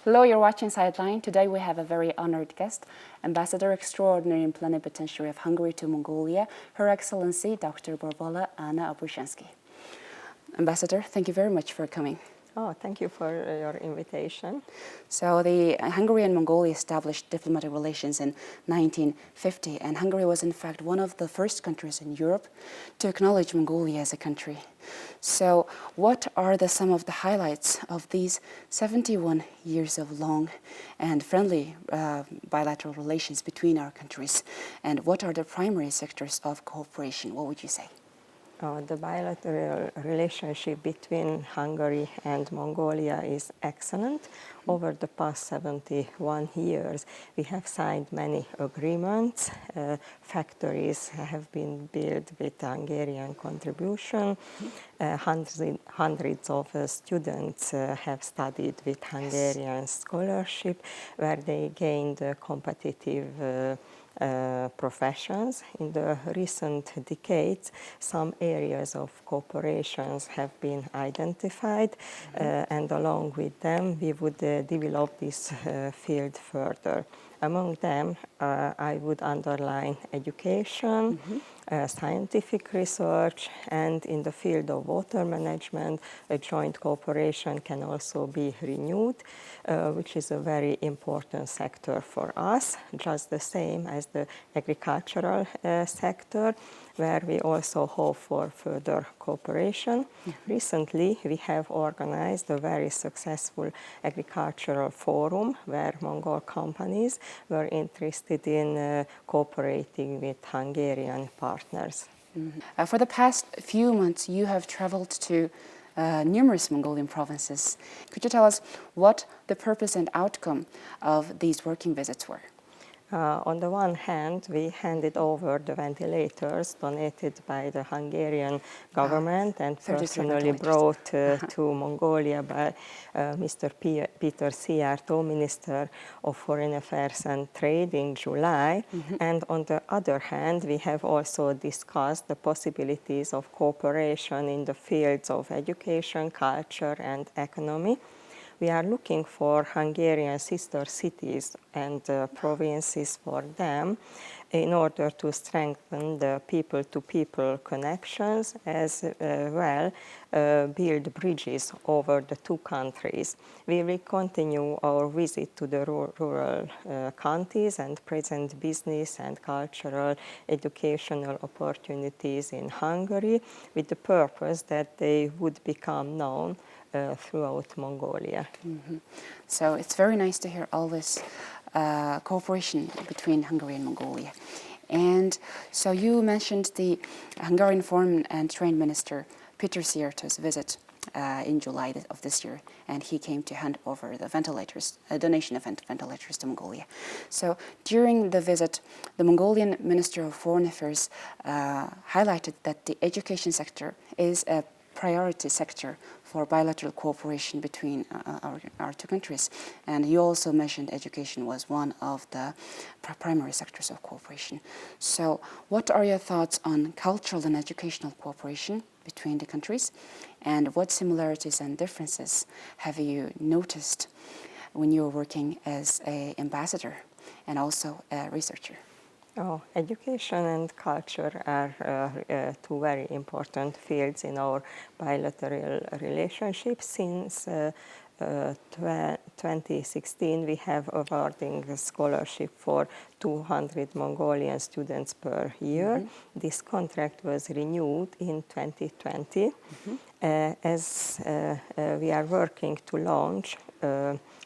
Hello, you're watching Sightline. Today we have a very honored guest, Ambassador Extraordinary and Plenipotentiary of Hungary to Mongolia, Her Excellency Dr. Borbála Anna Obrusánszky. Ambassador, thank you very much for coming. Oh, thank you for your invitation. So the Hungary and Mongolia established diplomatic relations in 1950, and Hungary was in fact one of the first countries in Europe to acknowledge Mongolia as a country. So what are some of the highlights of these 71 years of long and friendly bilateral relations between our countries? And what are the primary sectors of cooperation? What would you say? The bilateral relationship between Hungary and Mongolia is excellent. Over the past 71 years, we have signed many agreements. Factories have been built with Hungarian contribution. Hundreds of students have studied with Hungarian scholarship, where they gained competitive professions. In the recent decades, some areas of cooperation have been identified, and along with them, we would develop this field further. Among them, I would underline education, scientific research, and in the field of water management, a joint cooperation can also be renewed, which is a very important sector for us, just the same as the agricultural sector, where we also hope for further cooperation. Recently, we have organized a very successful agricultural forum where Mongol companies were interested in cooperating with Hungarian partners. For the past few months, you have traveled to numerous Mongolian provinces. Could you tell us what the purpose and outcome of these working visits were? On the one hand, we handed over the ventilators donated by the Hungarian government and personally brought to Mongolia by Mr. Peter Szijjártó, Minister of Foreign Affairs and Trade, in July. And on the other hand, we have also discussed the possibilities of cooperation in the fields of education, culture, and economy. We are looking for Hungarian sister cities and provinces for them in order to strengthen the people-to-people connections, as well build bridges over the two countries. We will continue our visit to the rural counties and present business and cultural educational opportunities in Hungary with the purpose that they would become known throughout Mongolia. So it's very nice to hear all this cooperation between Hungary and Mongolia. And so you mentioned the Hungarian Foreign and Trade Minister Peter Szijjártó's visit in July of this year, and he came to hand over the ventilators, a donation of ventilators to Mongolia. So during the visit, the Mongolian Minister of Foreign Affairs highlighted that the education sector is a priority sector for bilateral cooperation between our two countries. And you also mentioned education was one of the primary sectors of cooperation. So what are your thoughts on cultural and educational cooperation between the countries? And what similarities and differences have you noticed when you were working as an ambassador and also a researcher? Education and culture are two very important fields in our bilateral relationship. Since 2016, we have awarding a scholarship for 200 Mongolian students per year. This contract was renewed in 2020. As we are working to launch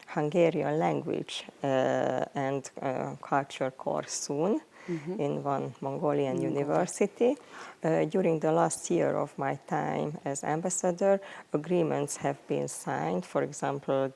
Hungarian language and culture course soon in one Mongolian university. During the last year of my time as ambassador, agreements have been signed, for example,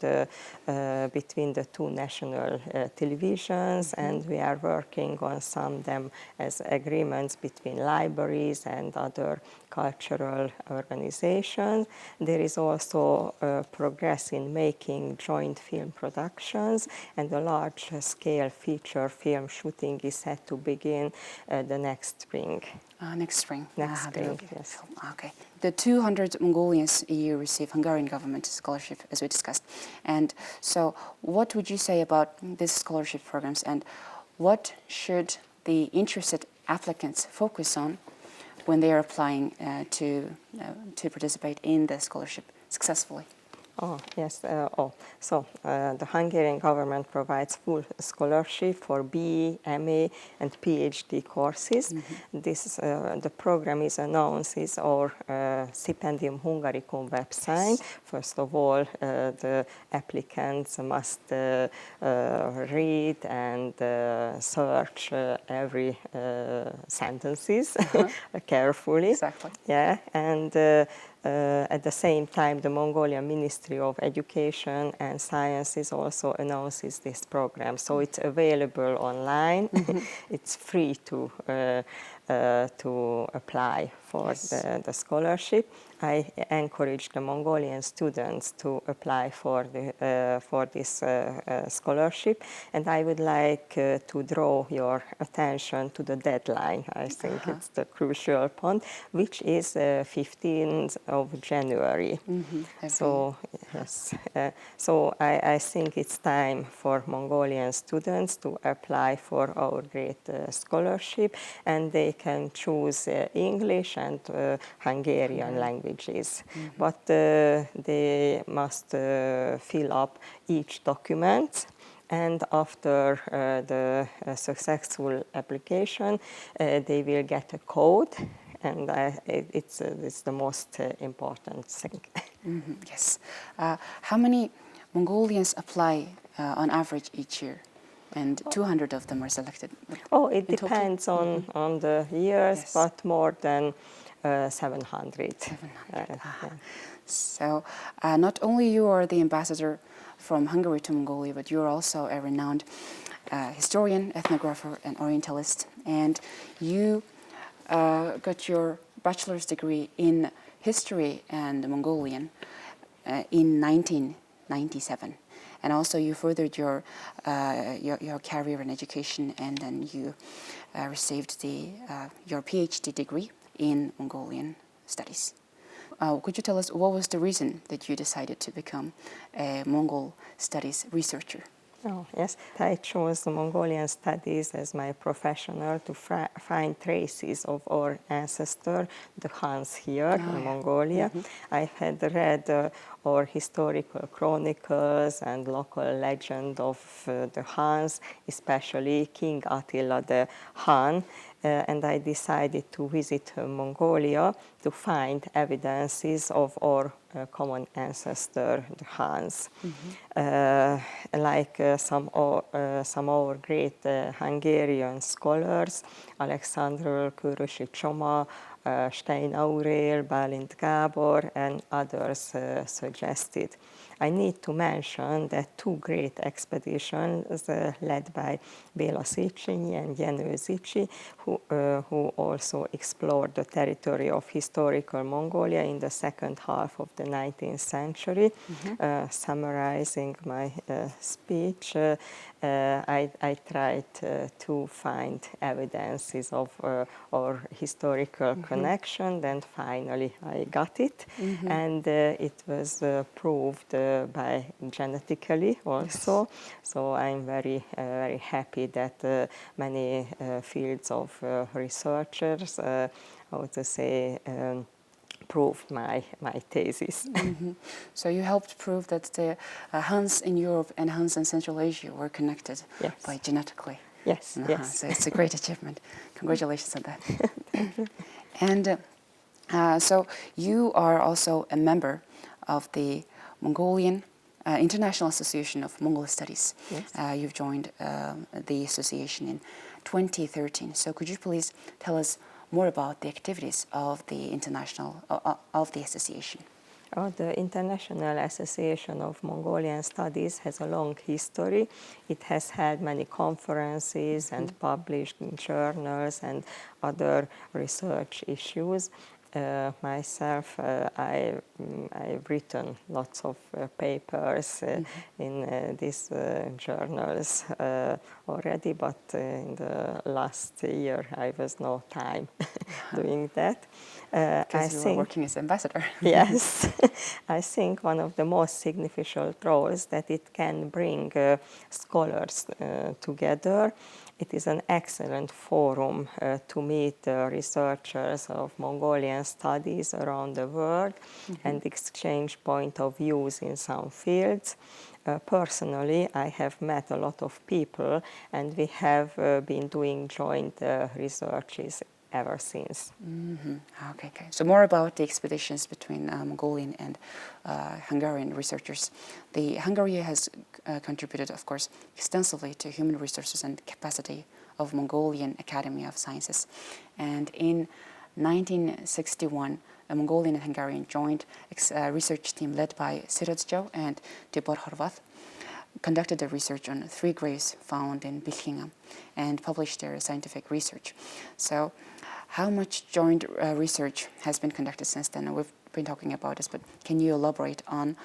between the two national televisions, and we are working on some of them as agreements between libraries and other cultural organizations. There is also progress in making joint film productions, and a large-scale feature film shooting is set to begin the next spring. Next spring. Next There will spring, be a yes. film. Okay. The 200 Mongolians a year receive Hungarian government scholarship, as we discussed. And so, what would you say about these scholarship programs, and what should the interested applicants focus on when they are applying to participate in the scholarship successfully? Oh, yes. The Hungarian government provides full scholarship for BE, MA, and PhD courses. The program is announced in our Stipendium Hungaricum website. First of all, the applicants must read and search every sentences carefully. Exactly. Yeah, and at the same time, the Mongolian Ministry of Education and Sciences also announces this program. So it's available online. It's free to apply for the scholarship. I encourage the Mongolian students to apply for this scholarship, and I would like to draw your attention to the deadline. I think it's the crucial point, which is 15th of January. So yes, so I think it's time for Mongolian students to apply for our great scholarship, and they can choose English and Hungarian languages. But they must fill up each document, and after the successful application, they will get a code, and it's the most important thing. Yes. How many Mongolians apply on average each year? And 200 of them are selected. Oh, it in total? depends on the years, Yes. but more than 700. 700. So not only you are the ambassador from Hungary to Mongolia, but you're also a renowned historian, ethnographer, and orientalist. And you got your bachelor's degree in history and Mongolian in 1997. And also you furthered your career in education, and then you received your PhD degree in Mongolian studies. Could you tell us what was the reason that you decided to become a Mongol studies researcher? Oh, yes. I chose the Mongolian studies as my professional to find traces of our ancestor, the Huns here in Mongolia. I had read our historical chronicles and local legend of the Huns, especially King Attila the Hun, and I decided to visit Mongolia to find evidences of our common ancestor, the Huns. Like some of our great Hungarian scholars, Alexandről Körösi Csoma, Stein Aurél, Bálint Gábor, and others suggested. I need to mention that two great expeditions led by Béla Széchenyi and Jenő Zichy, who also explored the territory of historical Mongolia in the second half of the 19th century. Summarizing my speech, I tried to find evidences of our historical connection, then finally I got it, and it was proved by genetically also. So I'm very happy that many fields of researchers, proved my thesis. So you helped prove that the Huns in Europe and Huns in Central Asia were connected by genetically. Yes, yes. So it's a great achievement. Congratulations on that. And so you are also a member of the Mongolian International Association of Mongol Studies. Yes. You've joined the association in 2013. So could you please tell us more about the activities of the association? The International Association of Mongolian Studies has a long history. It has had many conferences and published in journals and other research issues. Myself, I've written lots of papers in these journals already, but in the last year I was no time doing that. Because you were working as ambassador. Yes, I think one of the most significant roles that it can bring scholars together. It is an excellent forum to meet researchers of Mongolian studies around the world and exchange point of views in some fields. Personally, I have met a lot of people, and we have been doing joint researches ever since. Okay. So more about the expeditions between Mongolian and Hungarian researchers. Hungary has contributed, of course, extensively to human resources and capacity of Mongolian Academy of Sciences. And in 1961, a Mongolian and Hungarian joint research team led by Sirocjo and Tibor Horvath conducted the research on 3 graves found in Bichinga and published their scientific research. So how much joint research has been conducted since then? We've been talking about this, but can you elaborate on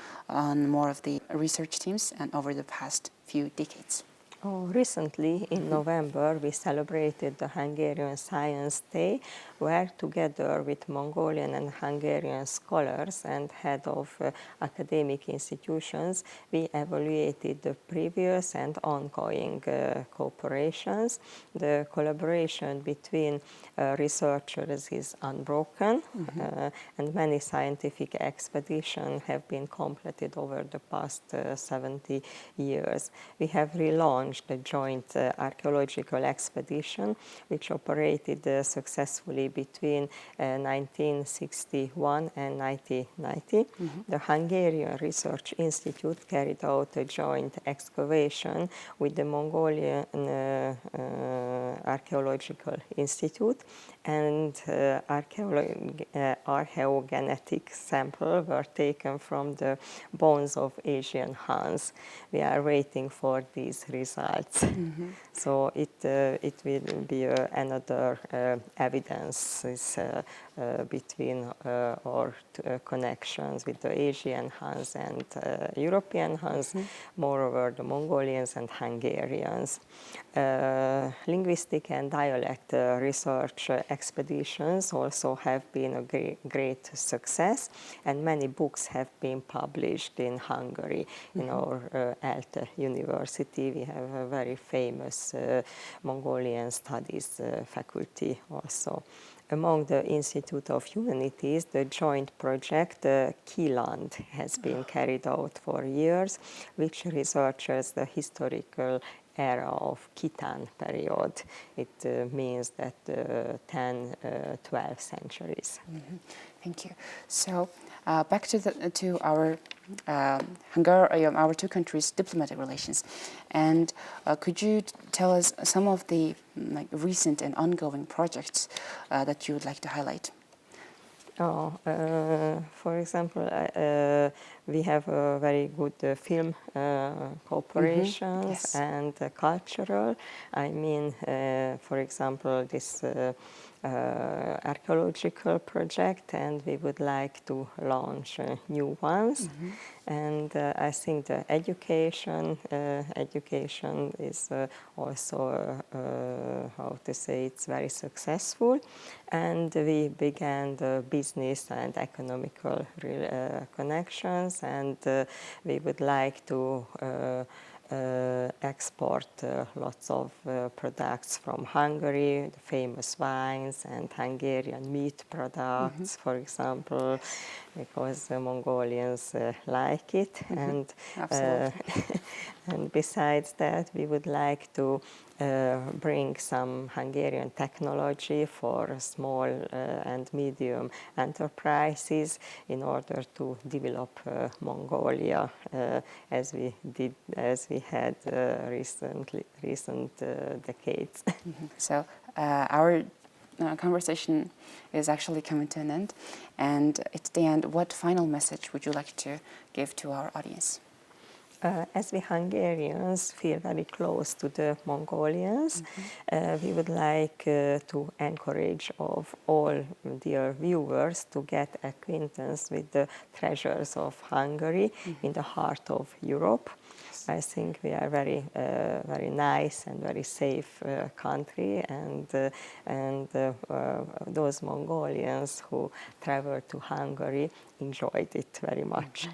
more of the research teams and over the past few decades? Recently, in November, we celebrated the Hungarian Science Day, where together with Mongolian and Hungarian scholars and head of academic institutions, we evaluated the previous and ongoing cooperations. The collaboration between researchers is unbroken, and many scientific expeditions have been completed over the past 70 years. We have relaunched the joint archaeological expedition, which operated successfully between 1961 and 1990. The Hungarian Research Institute carried out a joint excavation with the Mongolian Archaeological Institute, and archaeogenetic samples were taken from the bones of Asian Huns. We are waiting for these results. So it will be another evidence between our connections with the Asian Huns and European Huns, moreover the Mongolians and Hungarians. Linguistic and dialect research expeditions also have been a great success, and many books have been published in Hungary. In our ELTE University, we have a very famous Mongolian studies faculty also. Among the Institute of Humanities, the joint project Kiland has been carried out for years, which researches the historical era of Khitan period. It means that 10-12 centuries. Thank you. So back to our our two countries' diplomatic relations, and could you tell us some of the recent and ongoing projects that you would like to highlight? For example, we have a very good film cooperations and cultural. I mean, for example, this archaeological project, and we would like to launch new ones. And I think the education is also, how to say, it's very successful. And we began the business and economical connections, and we would like to export lots of products from Hungary, the famous wines and Hungarian meat products, for example, because the Mongolians like it. And and besides that, we would like to bring some Hungarian technology for small and medium enterprises in order to develop Mongolia as we had recent decades. So our conversation is actually coming to an end, and at the end, what final message would you like to give to our audience? As we Hungarians feel very close to the Mongolians, we would like to encourage of all dear viewers to get acquaintance with the treasures of Hungary in the heart of Europe. I think we are very nice and very safe country, and those Mongolians who travel to Hungary enjoyed it very much.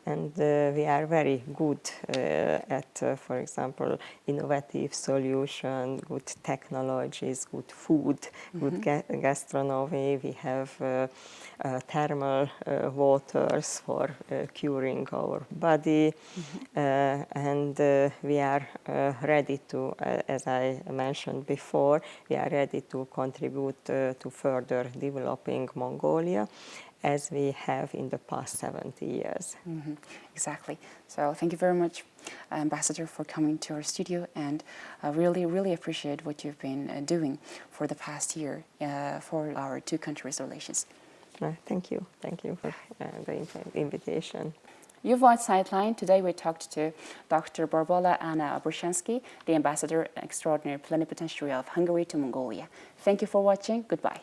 And we are very good at, for example, innovative solution, good technologies, good food, good gastronomy. We have thermal waters for curing our body, and we are ready to, as I mentioned before, we are ready to contribute to further developing Mongolia, as we have in the past 70 years. Exactly. So thank you very much, Ambassador, for coming to our studio, and I really appreciate what you've been doing for the past year for our two countries' relations. Thank you. Thank you for the invitation. You've watched Sightline. Today we talked to Dr. Borbála Anna Obrusánszky, the Ambassador Extraordinary Plenipotentiary of Hungary to Mongolia. Thank you for watching. Goodbye.